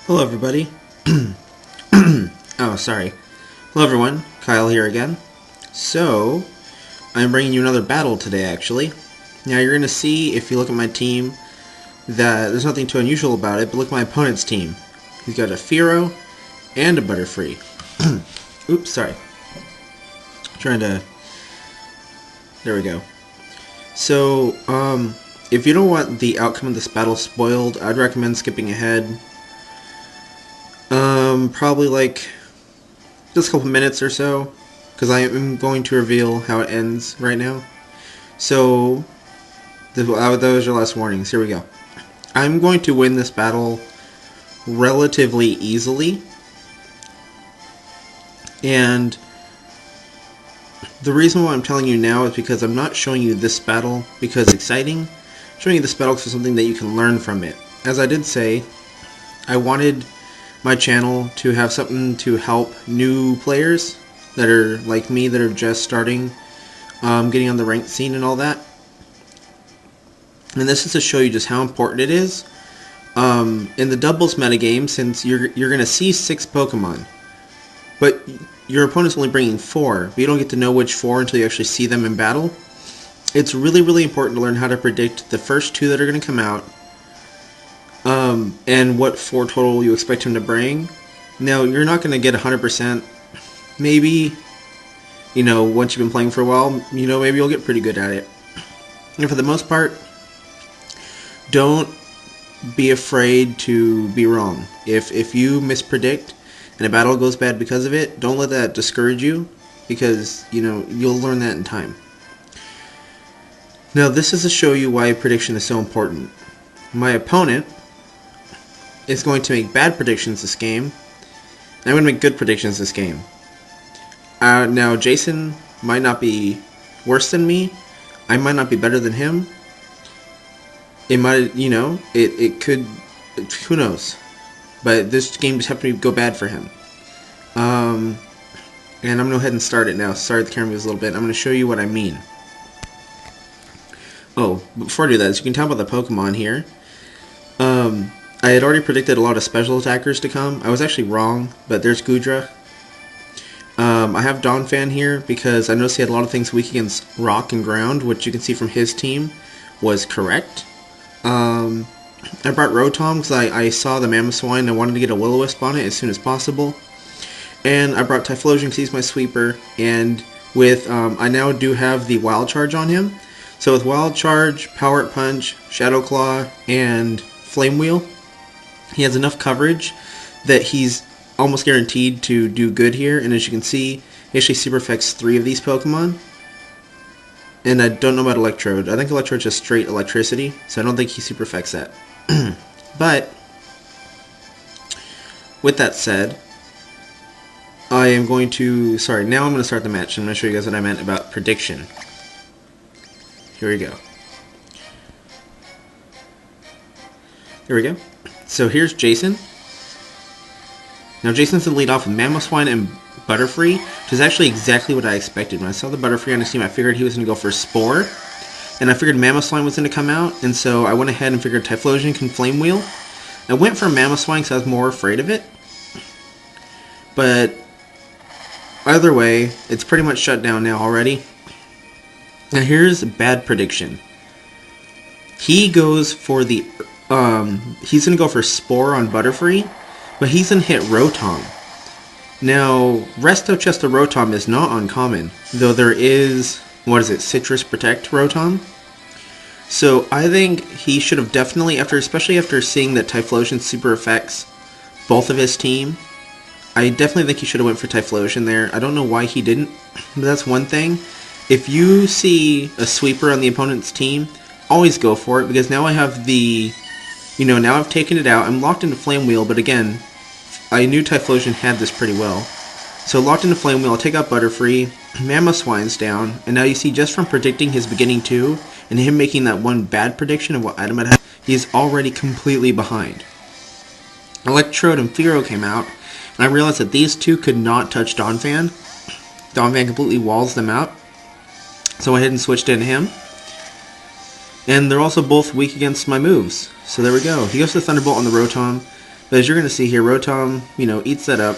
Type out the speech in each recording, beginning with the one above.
Hello everybody. Oh, sorry. Hello everyone, Kyle here again. So, I'm bringing you another battle today actually. Now you're going to see, if you look at my team, that there's nothing too unusual about it, but look at my opponent's team. He's got a Firo and a Butterfree. Oops, sorry. Trying to... There we go. So, if you don't want the outcome of this battle spoiled, I'd recommend skipping ahead. Probably like just a couple minutes or so, because I am going to reveal how it ends right now. So, those are last warnings. Here we go. I'm going to win this battle relatively easily, and the reason why I'm telling you now is because I'm not showing you this battle because it's exciting. I'm showing you this battle because it's something that you can learn from it. As I did say, I wanted my channel to have something to help new players that are like me, that are just starting, getting on the ranked scene and all that. And this is to show you just how important it is. In the doubles metagame, since you're going to see 6 Pokemon, but your opponent's only bringing 4, but you don't get to know which 4 until you actually see them in battle. It's really important to learn how to predict the first 2 that are going to come out, and what 4 total you expect him to bring. Now, you're not going to get 100%. Maybe, once you've been playing for a while, maybe you'll get pretty good at it. And for the most part, don't be afraid to be wrong. If you mispredict and a battle goes bad because of it, don't let that discourage you, because, you'll learn that in time. Now, this is to show you why prediction is so important. My opponent is going to make bad predictions this game, and I'm going to make good predictions this game. Now, Jason might not be worse than me. I might not be better than him. It might, it could, who knows. But this game just happened to go bad for him. And I'm going to go ahead and start it now. Sorry, the camera moves a little bit. I'm going to show you what I mean. Oh, before I do that, as you can tell by the Pokemon here, I had already predicted a lot of special attackers to come. I was actually wrong, but there's Goodra. I have Donphan here because I noticed he had a lot of things weak against rock and ground, which you can see from his team was correct. I brought Rotom because I saw the Mamoswine and I wanted to get a Will-O-Wisp on it as soon as possible. And I brought Typhlosion because he's my sweeper, and with I now do have the Wild Charge on him. So with Wild Charge, Power Punch, Shadow Claw, and Flame Wheel, he has enough coverage that he's almost guaranteed to do good here. And as you can see, he actually super affects 3 of these Pokemon. And I don't know about Electrode. I think Electrode's just straight electricity, so I don't think he super affects that. But with that said, I am going to... Sorry, now I'm going to start the match. I'm going to show you guys what I meant about prediction. Here we go. There we go. So here's Jason. Now Jason's going to lead off with Mamoswine and Butterfree, which is actually exactly what I expected. When I saw the Butterfree on his team, I figured he was going to go for Spore. And I figured Mamoswine was going to come out, and so I went ahead and figured Typhlosion can Flame Wheel. I went for Mamoswine because I was more afraid of it. But either way, it's pretty much shut down now already. Now here's a bad prediction. He goes for the... he's going to go for Spore on Butterfree, but he's going to hit Rotom. Now, Resto Chest of Rotom is not uncommon, though there is, Citrus Protect Rotom. So I think he should have definitely, especially after seeing that Typhlosion super affects both of his team, I definitely think he should have went for Typhlosion there. I don't know why he didn't, but that's one thing. If you see a sweeper on the opponent's team, always go for it, because now I have the, now I've taken it out. I'm locked into Flame Wheel, but again, I knew Typhlosion had this pretty well. So locked into Flame Wheel, I'll take out Butterfree, Mamoswine's down, and now you see just from predicting his beginning 2, and him making that one bad prediction of what item I'd have, he's already completely behind. Electrode and Firo came out, and I realized that these 2 could not touch Donphan. Donphan completely walls them out. So I went ahead and switched into him. And they're also both weak against my moves. So there we go. He goes to Thunderbolt on the Rotom. But as you're going to see here, Rotom, eats that up.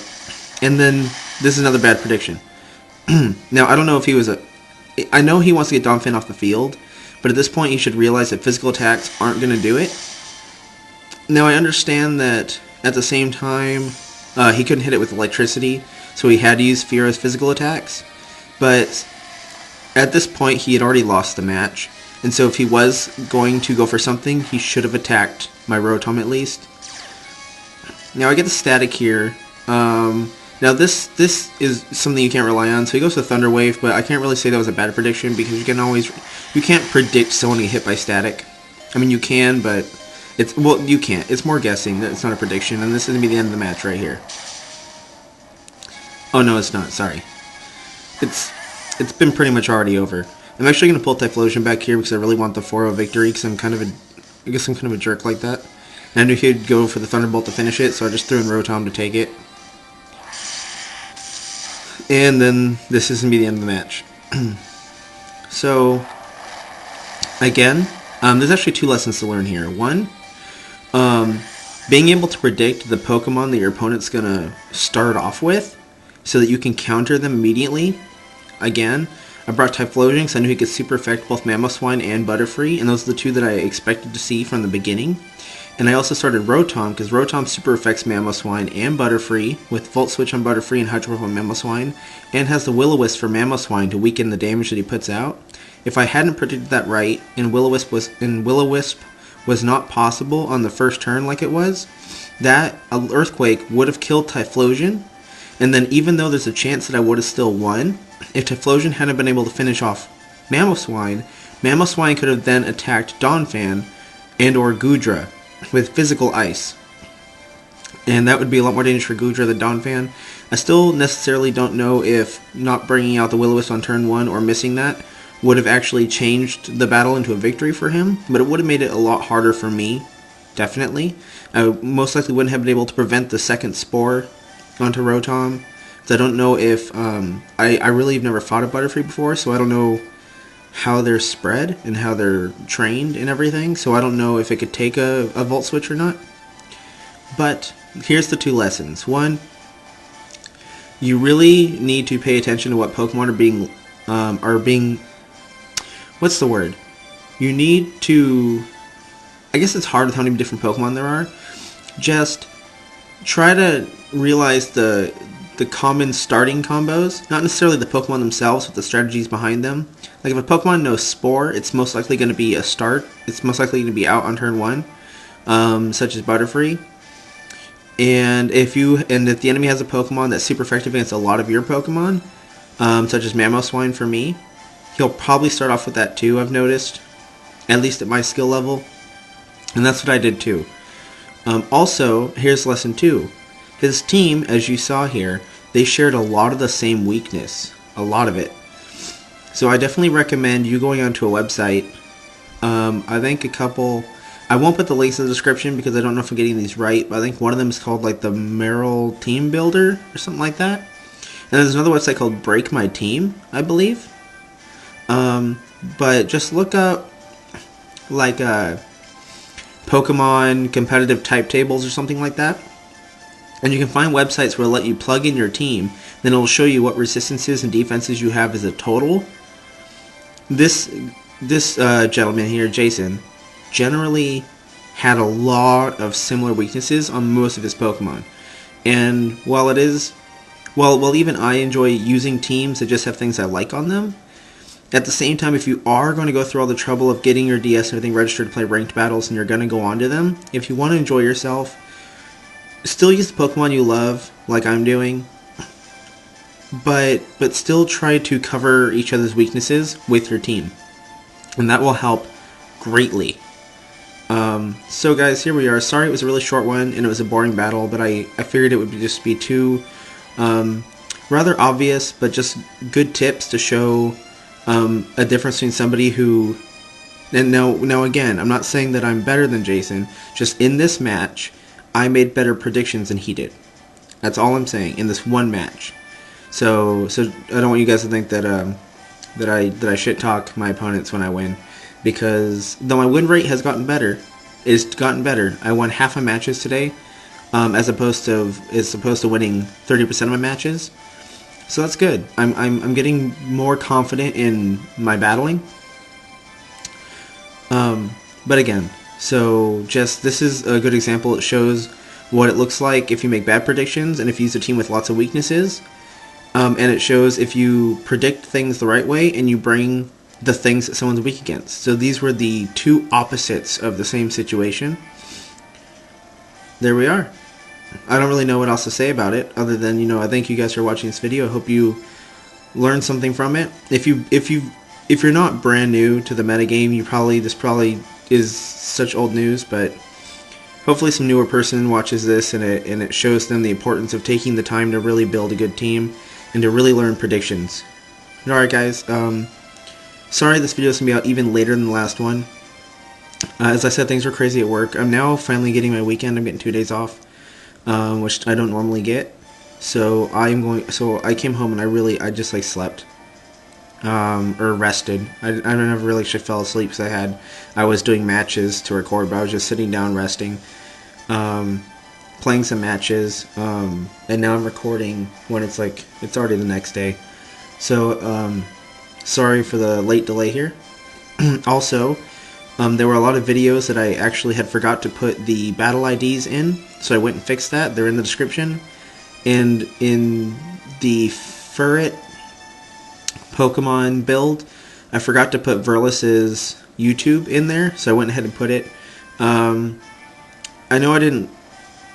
And then this is another bad prediction. Now, I don't know if he was I know he wants to get Donphan off the field, but at this point he should realize that physical attacks aren't going to do it. Now, I understand that at the same time, he couldn't hit it with electricity, so he had to use Fear as physical attacks. But at this point, he had already lost the match. And so if he was going to go for something, he should have attacked my Rotom at least. Now, I get the static here. Now, this is something you can't rely on. So he goes to Thunder Wave, but I can't really say that was a bad prediction because you can't predict someone to get hit by static. I mean, you can, but you can't. It's more guessing. It's not a prediction, and this is going to be the end of the match right here. Oh, no, it's not. Sorry. It's been pretty much already over. I'm actually going to pull Typhlosion back here because I really want the 4-0 victory because I guess I'm kind of a jerk like that. And I knew he'd go for the Thunderbolt to finish it, so I just threw in Rotom to take it. And then this is going to be the end of the match. So, again, there's actually 2 lessons to learn here. One, being able to predict the Pokemon that your opponent's going to start off with so that you can counter them immediately. Again, I brought Typhlosion because I knew he could super effect both Mamoswine and Butterfree, and those are the 2 that I expected to see from the beginning. And I also started Rotom because Rotom super affects Mamoswine and Butterfree with Volt Switch on Butterfree and Hydro Pump on Mamoswine, and has the Will-O-Wisp for Mamoswine to weaken the damage that he puts out. If I hadn't predicted that right, and Will-O-Wisp was not possible on the first turn like it was, that Earthquake would have killed Typhlosion, and then even though there's a chance that I would have still won, if Typhlosion hadn't been able to finish off Mamoswine, Mamoswine could have then attacked Donphan and or Goodra with Physical Ice. And that would be a lot more dangerous for Goodra than Donphan. I still necessarily don't know if not bringing out the Will-O-Wisp on turn 1 or missing that would have actually changed the battle into a victory for him, but it would have made it a lot harder for me, definitely. I most likely wouldn't have been able to prevent the second Spore onto Rotom. So I don't know if, I really have never fought a Butterfree before, so I don't know how they're spread and how they're trained and everything, so I don't know if it could take a Volt Switch or not. But here's the 2 lessons. One, you really need to pay attention to what Pokemon are being, what's the word? You need to, I guess it's hard with how many different Pokemon there are. Just try to realize the common starting combos, not necessarily the Pokemon themselves, but the strategies behind them. Like if a Pokemon knows Spore, it's most likely going to be a start. It's most likely going to be out on turn 1, such as Butterfree. And if the enemy has a Pokemon that's super effective against a lot of your Pokemon, such as Mamoswine for me, he'll probably start off with that too, I've noticed. At least at my skill level. And that's what I did too. Also, here's lesson 2. His team, as you saw here, they shared a lot of the same weakness. A lot of it. So I definitely recommend you going onto a website. I think a couple... I won't put the links in the description because I don't know if I'm getting these right, but I think one of them is called like the Merrill Team Builder or something like that. And there's another website called Break My Team, I believe. But just look up like Pokemon competitive type tables or something like that. And you can find websites where it'll let you plug in your team. Then it'll show you what resistances and defenses you have as a total. This gentleman here, Jason, generally had a lot of similar weaknesses on most of his Pokemon. And while even I enjoy using teams that just have things I like on them, at the same time, if you are going to go through all the trouble of getting your DS and everything registered to play ranked battles and you're going to go onto them, if you want to enjoy yourself, still use the Pokemon you love, like I'm doing, but still try to cover each other's weaknesses with your team. And that will help greatly. So guys, here we are. Sorry it was a really short one and it was a boring battle, but I figured it would just be 2 rather obvious, but just good tips to show a difference between somebody who... And now again, I'm not saying that I'm better than Jason, just in this match, I made better predictions than he did. That's all I'm saying, in this one match. So I don't want you guys to think that I shit talk my opponents when I win, because though my win rate has gotten better, I won half my matches today. as opposed to winning 30% of my matches. So that's good. I'm getting more confident in my battling. But again, so just this is a good example. It shows what it looks like if you make bad predictions and if you use a team with lots of weaknesses. And it shows if you predict things the right way and you bring the things that someone's weak against. So these were the two opposites of the same situation. There we are. I don't really know what else to say about it other than, you know, I thank you guys for watching this video. I hope you learned something from it. If you're not brand new to the metagame, this probably is such old news, but hopefully some newer person watches this and it shows them the importance of taking the time to really build a good team and to really learn predictions. Alright guys, sorry this video is going to be out even later than the last one. As I said, things were crazy at work. I'm now finally getting my weekend. I'm getting 2 days off, which I don't normally get. So I came home and I just like slept. Or rested. I never really actually fell asleep because I was doing matches to record, but I was just sitting down resting, playing some matches, and now I'm recording when it's already the next day. So sorry for the late delay here. Also, there were a lot of videos that I actually had forgot to put the battle IDs in, so I went and fixed that. They're in the description, and in the Furret Pokemon build, I forgot to put Verlis's YouTube in there, so I went ahead and put it. I know I didn't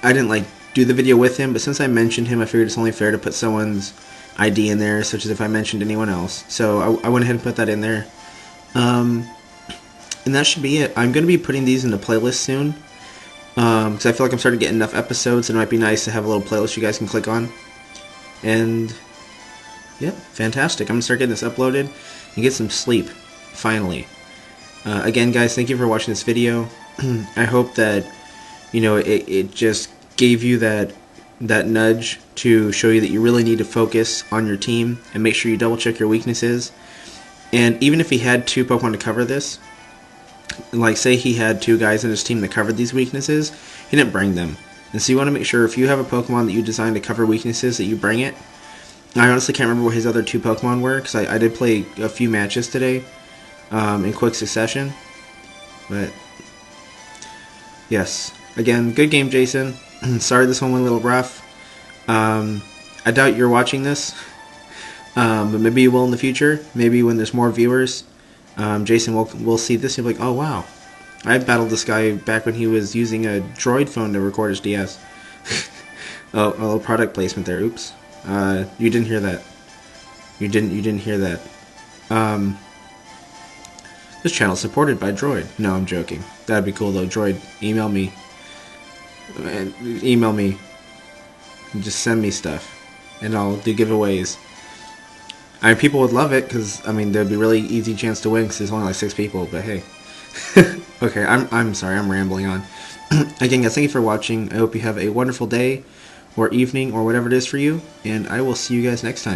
like do the video with him, but since I mentioned him, I figured it's only fair to put someone's ID in there, such as if I mentioned anyone else. So I went ahead and put that in there. And that should be it. I'm going to be putting these into playlists soon, because I feel like I'm starting to get enough episodes, and it might be nice to have a little playlist you guys can click on. And yeah, fantastic. I'm going to start getting this uploaded and get some sleep, finally. Again, guys, thank you for watching this video. I hope that, you know, it just gave you that nudge to show you that you really need to focus on your team and make sure you double check your weaknesses. And even if he had 2 Pokemon to cover this, like say he had 2 guys in his team that covered these weaknesses, he didn't bring them. And so you want to make sure if you have a Pokemon that you designed to cover weaknesses that you bring it. I honestly can't remember what his other 2 Pokemon were, because I did play a few matches today in quick succession. But yes, again, good game, Jason. Sorry this one went a little rough. I doubt you're watching this, but maybe you will in the future. Maybe when there's more viewers, Jason will see this and be like, oh wow, I battled this guy back when he was using a Droid phone to record his DS. Oh, a little product placement there. Oops. You didn't hear that. You didn't hear that. This channel is supported by Droid. No, I'm joking. That'd be cool though. Droid, email me. Email me. Just send me stuff, and I'll do giveaways. I mean, people would love it because I mean, there'd be a really easy chance to win because there's only like 6 people. But hey, okay. I'm sorry. I'm rambling on. Again, guys, thank you for watching. I hope you have a wonderful day, or evening, or whatever it is for you, and I will see you guys next time.